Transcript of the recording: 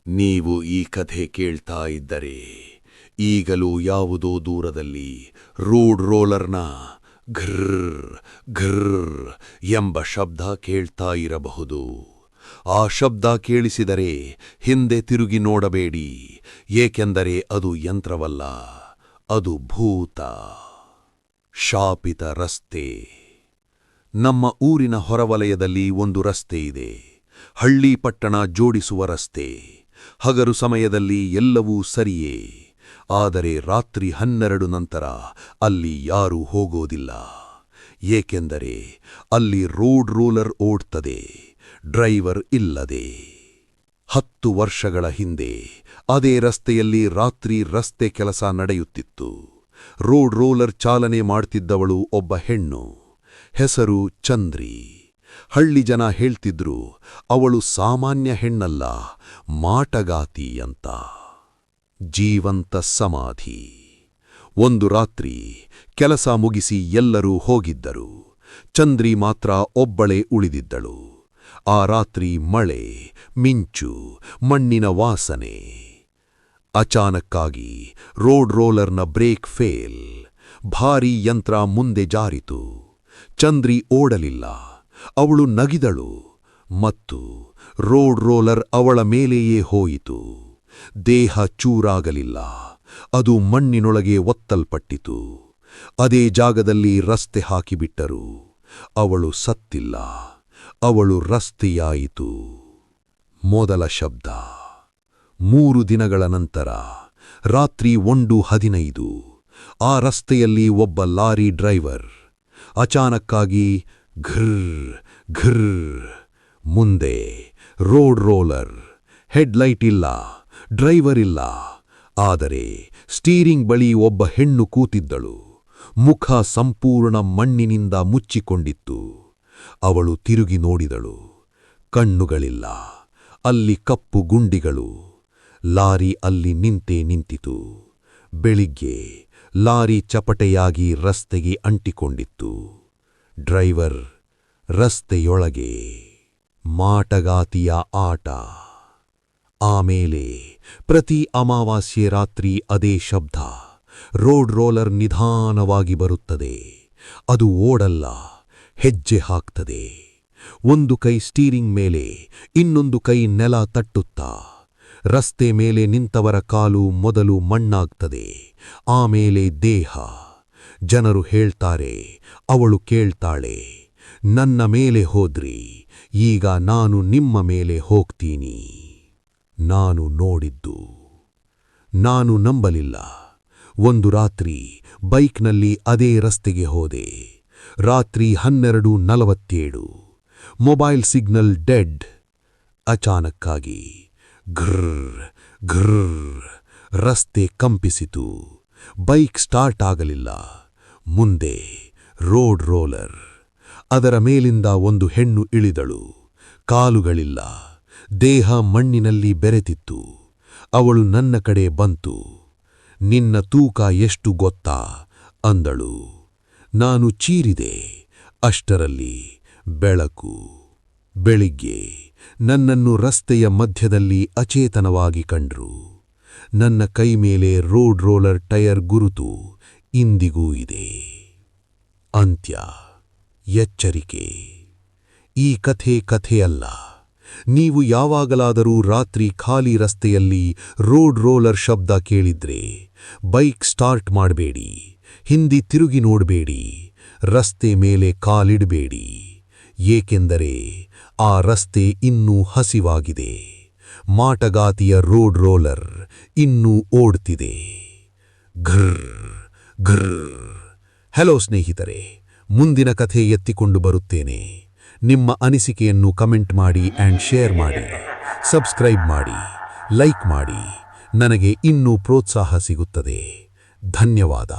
ನೀವು ಈ ಕಥೆ ಕೇಳ್ತಾ ಇದ್ದರೆ ಈಗಲೂ ಯಾವುದೋ ದೂರದಲ್ಲಿ ರೋಡ್ ರೋಲರ್ನ ಘರ್ರ್ ಘರ್ರ್ ಎಂಬ ಶಬ್ದ ಕೇಳ್ತಾ ಇರಬಹುದು. ಆ ಶಬ್ದ ಕೇಳಿಸಿದರೆ ಹಿಂದೆ ತಿರುಗಿ ನೋಡಬೇಡಿ, ಏಕೆಂದರೆ ಅದು ಯಂತ್ರವಲ್ಲ, ಅದು ಭೂತ. ಶಾಪಿತ ರಸ್ತೆ. ನಮ್ಮ ಊರಿನ ಹೊರವಲಯದಲ್ಲಿ ಒಂದು ರಸ್ತೆ ಇದೆ. ಹಳ್ಳಿ ಪಟ್ಟಣ ಜೋಡಿಸುವ ರಸ್ತೆ. ಹಗಲು ಸಮಯದಲ್ಲಿ ಎಲ್ಲವೂ ಸರಿಯೇ, ಆದರೆ ರಾತ್ರಿ 12 ನಂತರ ಅಲ್ಲಿ ಯಾರೂ ಹೋಗೋದಿಲ್ಲ. ಏಕೆಂದರೆ ಅಲ್ಲಿ ರೋಡ್ ರೋಲರ್ ಓಡ್ತದೆ, ಡ್ರೈವರ್ ಇಲ್ಲದೆ. 10 ವರ್ಷಗಳ ಹಿಂದೆ ಅದೇ ರಸ್ತೆಯಲ್ಲಿ ರಾತ್ರಿ ರಸ್ತೆ ಕೆಲಸ ನಡೆಯುತ್ತಿತ್ತು. ರೋಡ್ ರೋಲರ್ ಚಾಲನೆ ಮಾಡ್ತಿದ್ದವಳು ಒಬ್ಬ ಹೆಣ್ಣು. ಹೆಸರು ಚಂದ್ರಿ. ಹಳ್ಳಿ ಜನ ಹೇಳ್ತಿದ್ರು, ಅವಳು ಸಾಮಾನ್ಯ ಹೆಣ್ಣಲ್ಲ, ಮಾಟಗಾತಿ ಅಂತ. ಜೀವಂತ ಸಮಾಧಿ. ಒಂದು ರಾತ್ರಿ ಕೆಲಸ ಮುಗಿಸಿ ಎಲ್ಲರೂ ಹೋಗಿದ್ದರು. ಚಂದ್ರಿ ಮಾತ್ರ ಒಬ್ಬಳೇ ಉಳಿದಿದ್ದಳು. ಆ ರಾತ್ರಿ ಮಳೆ, ಮಿಂಚು, ಮಣ್ಣಿನ ವಾಸನೆ. ಅಚಾನಕ್ಕಾಗಿ ರೋಡ್ ರೋಲರ್ನ ಬ್ರೇಕ್ ಫೇಲ್. ಭಾರೀ ಯಂತ್ರ ಮುಂದೆ ಜಾರಿತು. ಚಂದ್ರಿ ಓಡಲಿಲ್ಲ, ಅವಳು ನಗಿದಳು, ಮತ್ತು ರೋಡ್ ರೋಲರ್ ಅವಳ ಮೇಲೆಯೇ ಹೋಯಿತು. ದೇಹ ಚೂರಾಗಲಿಲ್ಲ, ಅದು ಮಣ್ಣಿನೊಳಗೆ ಒತ್ತಲ್ಪಟ್ಟಿತು. ಅದೇ ಜಾಗದಲ್ಲಿ ರಸ್ತೆ ಹಾಕಿಬಿಟ್ಟರು. ಅವಳು ಸತ್ತಿಲ್ಲ, ಅವಳು ರಸ್ತೆಯಾಯಿತು. ಮೊದಲ ಶಬ್ದ. 3 ದಿನಗಳ ನಂತರ ರಾತ್ರಿ 1:15 ಆ ರಸ್ತೆಯಲ್ಲಿ ಒಬ್ಬ ಲಾರಿ ಡ್ರೈವರ್. ಅಚಾನಕ್ಕಾಗಿ ಘರ್ರ್ ಘರ್ರ್. ಮುಂದೆ ರೋಡ್ ರೋಲರ್. ಹೆಡ್ಲೈಟ್ ಇಲ್ಲ, ಡ್ರೈವರ್ ಇಲ್ಲ, ಆದರೆ ಸ್ಟೀರಿಂಗ್ ಬಳಿ ಒಬ್ಬ ಹೆಣ್ಣು ಕೂತಿದ್ದಳು. ಮುಖ ಸಂಪೂರ್ಣ ಮಣ್ಣಿನಿಂದ ಮುಚ್ಚಿಕೊಂಡಿತ್ತು. ಅವಳು ತಿರುಗಿ ನೋಡಿದಳು. ಕಣ್ಣುಗಳಿಲ್ಲ, ಅಲ್ಲಿ ಕಪ್ಪು ಗುಂಡಿಗಳು. ಲಾರಿ ಅಲ್ಲಿ ನಿಂತೇ ನಿಂತಿತು. ಬೆಳಿಗ್ಗೆ ಲಾರಿ ಚಪಟೆಯಾಗಿ ರಸ್ತೆಗೆ ಅಂಟಿಕೊಂಡಿತ್ತು. ಡ್ರೈವರ್ ರಸ್ತೆಯೊಳಗೆ. ಮಾಟಗಾತಿಯ ಆಟ. ಆಮೇಲೆ ಪ್ರತಿ ಅಮಾವಾಸ್ಯೆ ರಾತ್ರಿ ಅದೇ ಶಬ್ದ. ರೋಡ್ ರೋಲರ್ ನಿಧಾನವಾಗಿ ಬರುತ್ತದೆ. ಅದು ಓಡಲ್ಲ, ಹೆಜ್ಜೆ ಹಾಕ್ತದೆ. ಒಂದು ಕೈ ಸ್ಟೀರಿಂಗ್ ಮೇಲೆ, ಇನ್ನೊಂದು ಕೈ ನೆಲ ತಟ್ಟುತ್ತಾ. ರಸ್ತೆ ಮೇಲೆ ನಿಂತವರ ಕಾಲು ಮೊದಲು ಮಣ್ಣಾಗ್ತದೆ, ಆಮೇಲೆ ದೇಹ. ಜನರು ಹೇಳ್ತಾರೆ, ಅವಳು ಕೇಳ್ತಾಳೆ, ನನ್ನ ಮೇಲೆ ಹೋದ್ರಿ, ಈಗ ನಾನು ನಿಮ್ಮ ಮೇಲೆ ಹೋಗ್ತೀನಿ. ನಾನು ನೋಡಿದ್ದು. ನಾನು ನಂಬಲಿಲ್ಲ. ಒಂದು ರಾತ್ರಿ ಬೈಕ್ನಲ್ಲಿ ಅದೇ ರಸ್ತೆಗೆ ಹೋದೆ. ರಾತ್ರಿ 12:47. Mobile signal dead. ಅಚಾನಕ್ಕಾಗಿ ಘರ್ರ್ ಘರ್ರ್. ರಸ್ತೆ ಕಂಪಿಸಿತು. ಬೈಕ್ ಸ್ಟಾರ್ಟ್ ಆಗಲಿಲ್ಲ. ಮುಂದೆ ರೋಡ್ ರೋಲರ್. ಅದರ ಮೇಲಿಂದ ಒಂದು ಹೆಣ್ಣು ಇಳಿದಳು. ಕಾಲುಗಳಿಲ್ಲ, ದೇಹ ಮಣ್ಣಿನಲ್ಲಿ ಬೆರೆತಿತ್ತು. ಅವಳು ನನ್ನ ಕಡೆ ಬಂತು. ನಿನ್ನ ತೂಕ ಎಷ್ಟು ಗೊತ್ತಾ ಅಂದಳು. ನಾನು ಚೀರಿದೆ. ಅಷ್ಟರಲ್ಲಿ ಬೆಳಕು. ಬೆಳಿಗ್ಗೆ ನನ್ನನ್ನು ರಸ್ತೆಯ ಮಧ್ಯದಲ್ಲಿ ಅಚೇತನವಾಗಿ ಕಂಡ್ರು. ನನ್ನ ಕೈ ಮೇಲೆ ರೋಡ್ ರೋಲರ್ ಟೈರ್ ಗುರುತು ಇಂದಿಗೂ ಇದೆ. ಅಂತ್ಯ. ಎಚ್ಚರಿಕೆ. ಈ ಕಥೆಯಲ್ಲ. ನೀವು ಯಾವಾಗಲಾದರೂ ರಾತ್ರಿ ಖಾಲಿ ರಸ್ತೆಯಲ್ಲಿ ರೋಡ್ ರೋಲರ್ ಶಬ್ದ ಕೇಳಿದ್ರೆ ಬೈಕ್ ಸ್ಟಾರ್ಟ್ ಮಾಡಬೇಡಿ, ಹಿಂದಿ ತಿರುಗಿ ನೋಡಬೇಡಿ, ರಸ್ತೆ ಮೇಲೆ ಕಾಲಿಡಬೇಡಿ. ಏಕೆಂದರೆ ಆ ರಸ್ತೆ ಇನ್ನೂ ಹಸಿವಾಗಿದೆ. ಮಾಟಗಾತಿಯ ರೋಡ್ ರೋಲರ್ ಇನ್ನೂ ಓಡ್ತಿದೆ. ಘರ್ರ್ ಘರ್ರ್. ಹಲೋ ಸ್ನೇಹಿತರೆ, ಮುಂದಿನ ಕಥೆ ಎತ್ತಿಕೊಂಡು ಬರುತ್ತೇನೆ. ನಿಮ್ಮ ಅನಿಸಿಕೆಯನ್ನು ಕಮೆಂಟ್ ಮಾಡಿ ಆ್ಯಂಡ್ ಶೇರ್ ಮಾಡಿ. ಸಬ್ಸ್ಕ್ರೈಬ್ ಮಾಡಿ, ಲೈಕ್ ಮಾಡಿ. ನನಗೆ ಇನ್ನೂ ಪ್ರೋತ್ಸಾಹ ಸಿಗುತ್ತದೆ. ಧನ್ಯವಾದ.